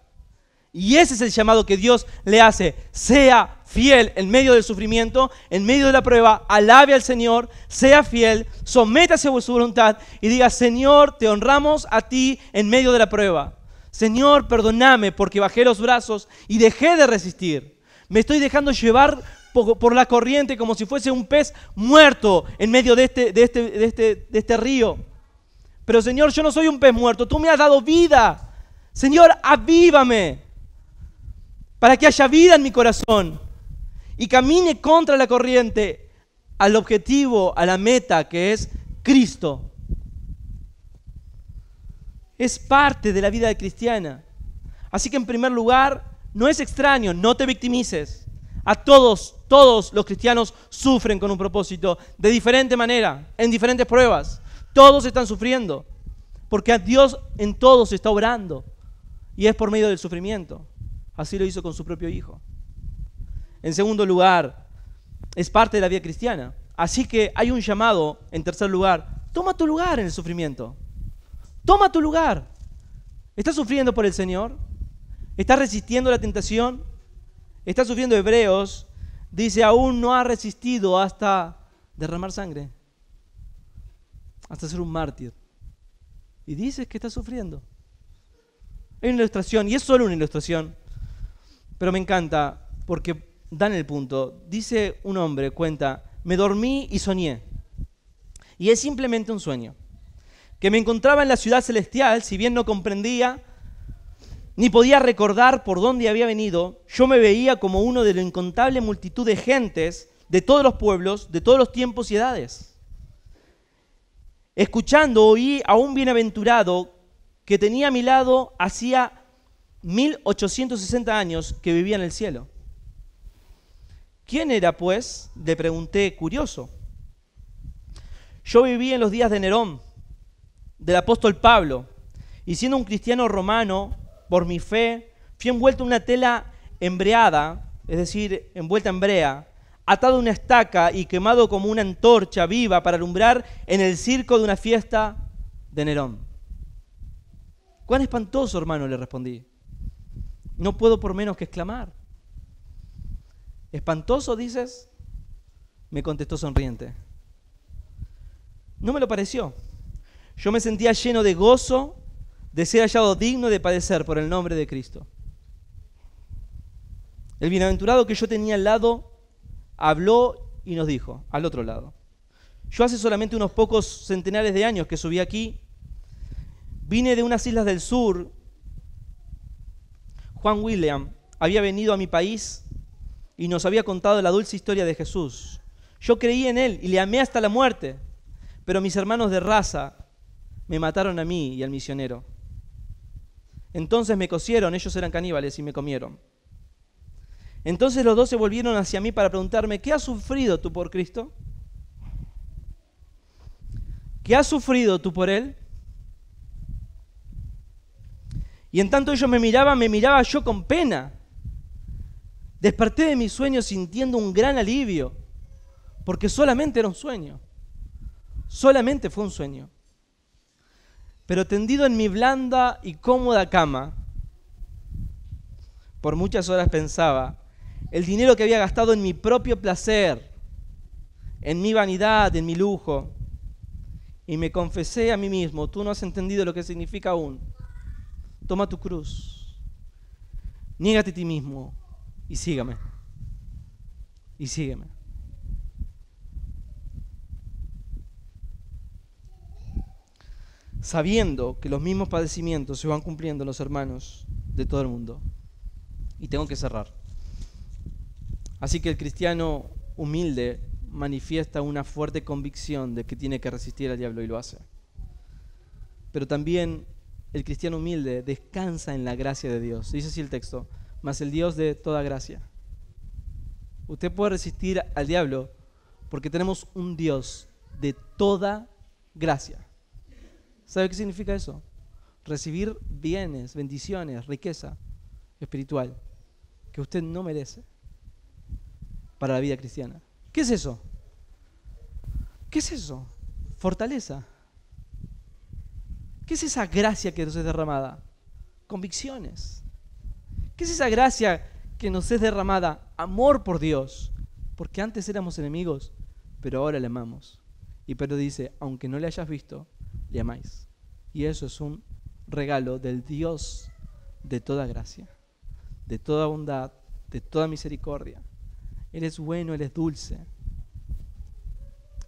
Y ese es el llamado que Dios le hace. Sea fiel en medio del sufrimiento, en medio de la prueba, alabe al Señor, sea fiel, sométase a su voluntad y diga, Señor, te honramos a ti en medio de la prueba. Señor, perdóname porque bajé los brazos y dejé de resistir. Me estoy dejando llevar por la corriente como si fuese un pez muerto en medio de este río. Pero Señor, yo no soy un pez muerto, tú me has dado vida. Señor, avívame para que haya vida en mi corazón y camine contra la corriente al objetivo, a la meta que es Cristo. Es parte de la vida cristiana. Así que en primer lugar, no es extraño, no te victimices. A todos los cristianos sufren con un propósito de diferente manera, en diferentes pruebas. Todos están sufriendo, porque a Dios en todos está obrando. Y es por medio del sufrimiento. Así lo hizo con su propio Hijo. En segundo lugar, es parte de la vida cristiana. Así que hay un llamado, en tercer lugar, toma tu lugar en el sufrimiento. Toma tu lugar. ¿Estás sufriendo por el Señor? ¿Estás resistiendo la tentación? ¿Estás sufriendo? Hebreos dice, aún no ha resistido hasta derramar sangre, hasta ser un mártir. Y dices que estás sufriendo. Hay una ilustración, y es solo una ilustración, pero me encanta porque dan el punto. Dice un hombre, cuenta, me dormí y soñé. Y es simplemente un sueño. Que me encontraba en la ciudad celestial, si bien no comprendía, ni podía recordar por dónde había venido, yo me veía como uno de la incontable multitud de gentes, de todos los pueblos, de todos los tiempos y edades. Escuchando, oí a un bienaventurado que tenía a mi lado hacía 1860 años que vivía en el cielo. ¿Quién era, pues? Le pregunté, curioso. Yo viví en los días de Nerón, del apóstol Pablo, y siendo un cristiano romano, por mi fe, fui envuelto en una tela embreada, es decir, envuelta en brea, atado a una estaca y quemado como una antorcha viva para alumbrar en el circo de una fiesta de Nerón. ¡Cuán espantoso, hermano!, le respondí. No puedo por menos que exclamar. ¿Espantoso, dices? Me contestó sonriente. No me lo pareció. Yo me sentía lleno de gozo de ser hallado digno de padecer por el nombre de Cristo. El bienaventurado que yo tenía al lado habló y nos dijo, al otro lado, yo hace solamente unos pocos centenares de años que subí aquí, vine de unas islas del sur. Juan William había venido a mi país y nos había contado la dulce historia de Jesús. Yo creí en él y le amé hasta la muerte, pero mis hermanos de raza me mataron a mí y al misionero. Entonces me cocieron, ellos eran caníbales y me comieron. Entonces los dos se volvieron hacia mí para preguntarme, ¿qué has sufrido tú por Cristo? ¿Qué has sufrido tú por él? Y en tanto ellos me miraba yo con pena. Desperté de mi sueño sintiendo un gran alivio, porque solamente era un sueño. Solamente fue un sueño. Pero tendido en mi blanda y cómoda cama, por muchas horas pensaba, el dinero que había gastado en mi propio placer, en mi vanidad, en mi lujo, y me confesé a mí mismo, tú no has entendido lo que significa aún. Toma tu cruz, niégate a ti mismo y sígame. Y sígueme. Sabiendo que los mismos padecimientos se van cumpliendo en los hermanos de todo el mundo. Y tengo que cerrar. Así que el cristiano humilde manifiesta una fuerte convicción de que tiene que resistir al diablo y lo hace. Pero también el cristiano humilde descansa en la gracia de Dios. Dice así el texto, mas el Dios de toda gracia. Usted puede resistir al diablo porque tenemos un Dios de toda gracia. ¿Sabe qué significa eso? Recibir bienes, bendiciones, riqueza espiritual que usted no merece para la vida cristiana. ¿Qué es eso? ¿Qué es eso? Fortaleza. ¿Qué es esa gracia que nos es derramada? Convicciones. ¿Qué es esa gracia que nos es derramada? Amor por Dios. Porque antes éramos enemigos, pero ahora le amamos. Y Pedro dice, aunque no le hayas visto, le amáis. Y eso es un regalo del Dios de toda gracia, de toda bondad, de toda misericordia. Él es bueno, Él es dulce.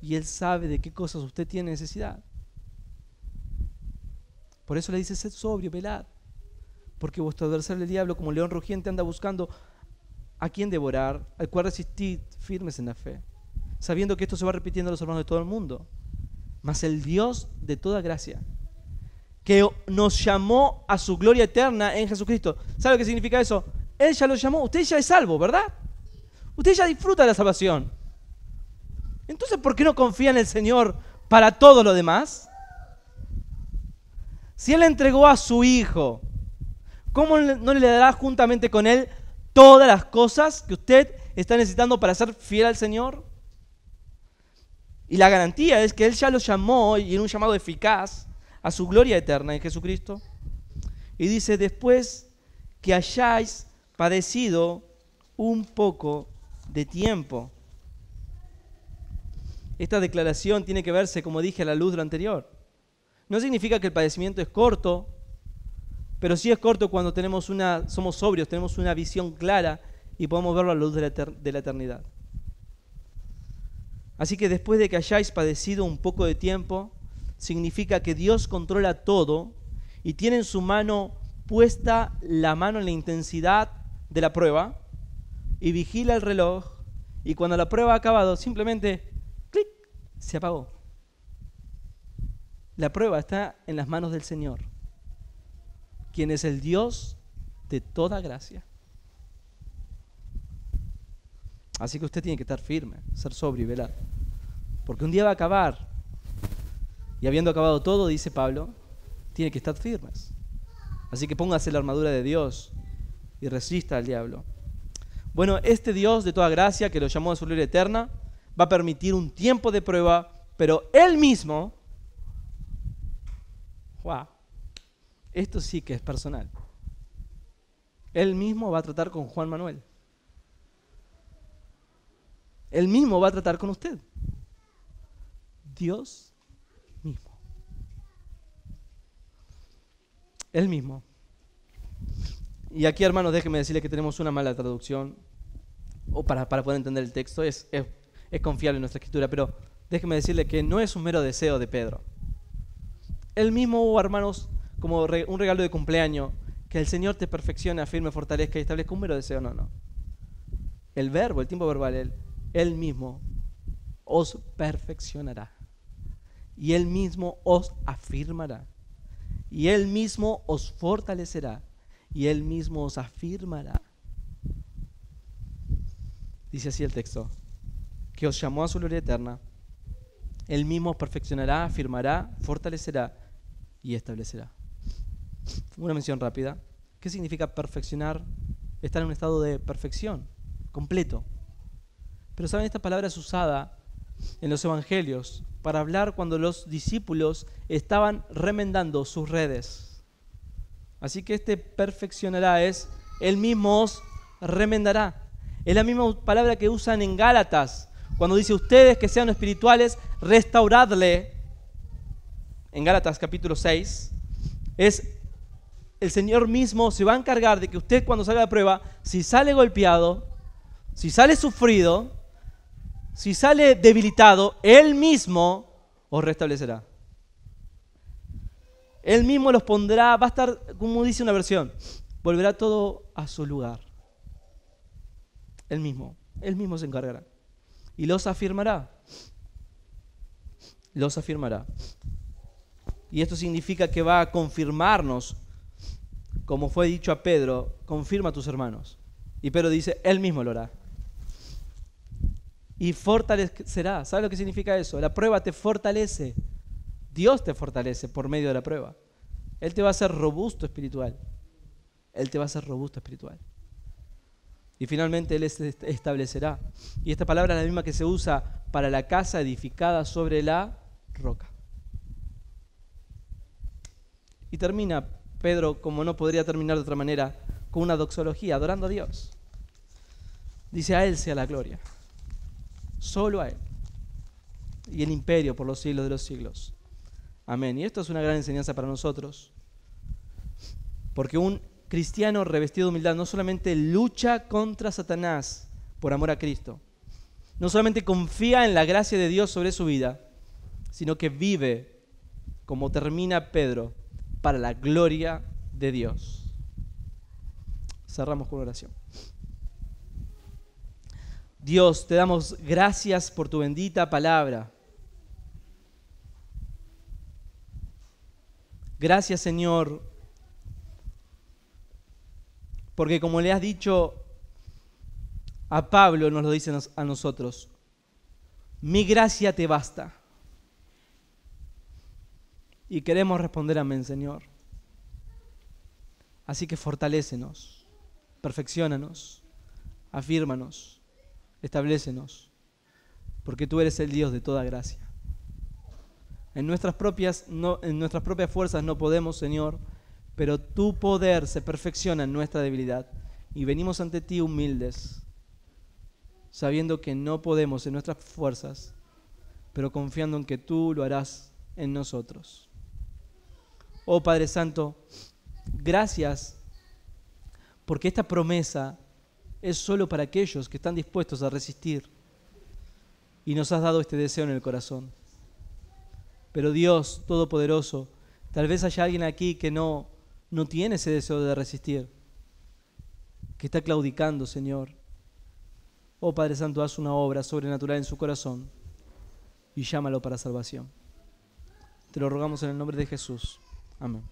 Y Él sabe de qué cosas usted tiene necesidad. Por eso le dice, sed sobrio, velad. Porque vuestro adversario el diablo, como león rugiente, anda buscando a quien devorar, al cual resistid firmes en la fe, sabiendo que esto se va repitiendo a los hermanos de todo el mundo. Mas el Dios de toda gracia, que nos llamó a su gloria eterna en Jesucristo. ¿Sabe lo que significa eso? Él ya lo llamó, usted ya es salvo, ¿verdad? Usted ya disfruta de la salvación. Entonces, ¿por qué no confía en el Señor para todo lo demás? Si Él le entregó a su Hijo, ¿cómo no le dará juntamente con Él todas las cosas que usted está necesitando para ser fiel al Señor? Y la garantía es que Él ya lo llamó, y en un llamado eficaz, a su gloria eterna en Jesucristo. Y dice, después que hayáis padecido un poco de tiempo. Esta declaración tiene que verse, como dije, a la luz de lo anterior. No significa que el padecimiento es corto, pero sí es corto cuando somos sobrios, tenemos una visión clara y podemos verlo a la luz de la eternidad. Así que después de que hayáis padecido un poco de tiempo, significa que Dios controla todo y tiene en su mano puesta la mano en la intensidad de la prueba y vigila el reloj, y cuando la prueba ha acabado, simplemente, clic, se apagó. La prueba está en las manos del Señor, quien es el Dios de toda gracia. Así que usted tiene que estar firme, ser sobrio y velar, porque un día va a acabar. Y habiendo acabado todo, dice Pablo, tiene que estar firmes. Así que póngase la armadura de Dios y resista al diablo. Bueno, este Dios de toda gracia, que lo llamó a su gloria eterna, va a permitir un tiempo de prueba, pero Él mismo, wow, esto sí que es personal. Él mismo va a tratar con Juan Manuel. Él mismo va a tratar con usted. Dios mismo. Él mismo. Y aquí, hermanos, déjenme decirles que tenemos una mala traducción, o para poder entender el texto, es confiable en nuestra escritura, pero déjenme decirles que no es un mero deseo de Pedro. Él mismo, hermanos, como un regalo de cumpleaños, que el Señor te perfeccione, afirme, fortalezca y establezca, un mero deseo, no. El verbo, el tiempo verbal, Él mismo os perfeccionará. Y Él mismo os afirmará. Y Él mismo os fortalecerá. Y Él mismo os afirmará. Dice así el texto, que os llamó a su gloria eterna. Él mismo os perfeccionará, afirmará, fortalecerá y establecerá. Una mención rápida. ¿Qué significa perfeccionar? Estar en un estado de perfección, completo. Pero saben, esta palabra es usada en los evangelios para hablar cuando los discípulos estaban remendando sus redes. Así que perfeccionará es, Él mismo os remendará. Es la misma palabra que usan en Gálatas, cuando dice ustedes que sean espirituales, restauradle. En Gálatas capítulo 6, es el Señor mismo se va a encargar de que usted cuando salga de prueba, si sale golpeado, si sale sufrido, si sale debilitado, Él mismo os restablecerá. Él mismo los pondrá, va a estar, como dice una versión, volverá todo a su lugar. Él mismo se encargará. Y los afirmará. Los afirmará. Y esto significa que va a confirmarnos, como fue dicho a Pedro, confirma a tus hermanos. Y Pedro dice, Él mismo lo hará. Y fortalecerá. ¿Sabes lo que significa eso? La prueba te fortalece. Dios te fortalece por medio de la prueba. Él te va a hacer robusto espiritual. Él te va a hacer robusto espiritual. Y finalmente Él establecerá. Y esta palabra es la misma que se usa para la casa edificada sobre la roca. Y termina Pedro, como no podría terminar de otra manera, con una doxología, adorando a Dios. Dice, a Él sea la gloria. Solo a Él. Y el imperio por los siglos de los siglos. Amén. Y esto es una gran enseñanza para nosotros. Porque un cristiano revestido de humildad no solamente lucha contra Satanás por amor a Cristo, no solamente confía en la gracia de Dios sobre su vida, sino que vive, como termina Pedro, para la gloria de Dios. Cerramos con oración. Dios, te damos gracias por tu bendita palabra. Gracias, Señor, porque como le has dicho a Pablo, nos lo dicen a nosotros, mi gracia te basta. Y queremos responder amén, Señor. Así que fortalécenos, perfecciónanos, afírmanos, establécenos, porque tú eres el Dios de toda gracia. En nuestras propias fuerzas no podemos, Señor, pero tu poder se perfecciona en nuestra debilidad. Y venimos ante ti humildes, sabiendo que no podemos en nuestras fuerzas, pero confiando en que tú lo harás en nosotros. Oh Padre Santo, gracias porque esta promesa es solo para aquellos que están dispuestos a resistir y nos has dado este deseo en el corazón. Pero Dios Todopoderoso, tal vez haya alguien aquí que no tiene ese deseo de resistir, que está claudicando, Señor. Oh Padre Santo, haz una obra sobrenatural en su corazón y llámalo para salvación. Te lo rogamos en el nombre de Jesús. Amén.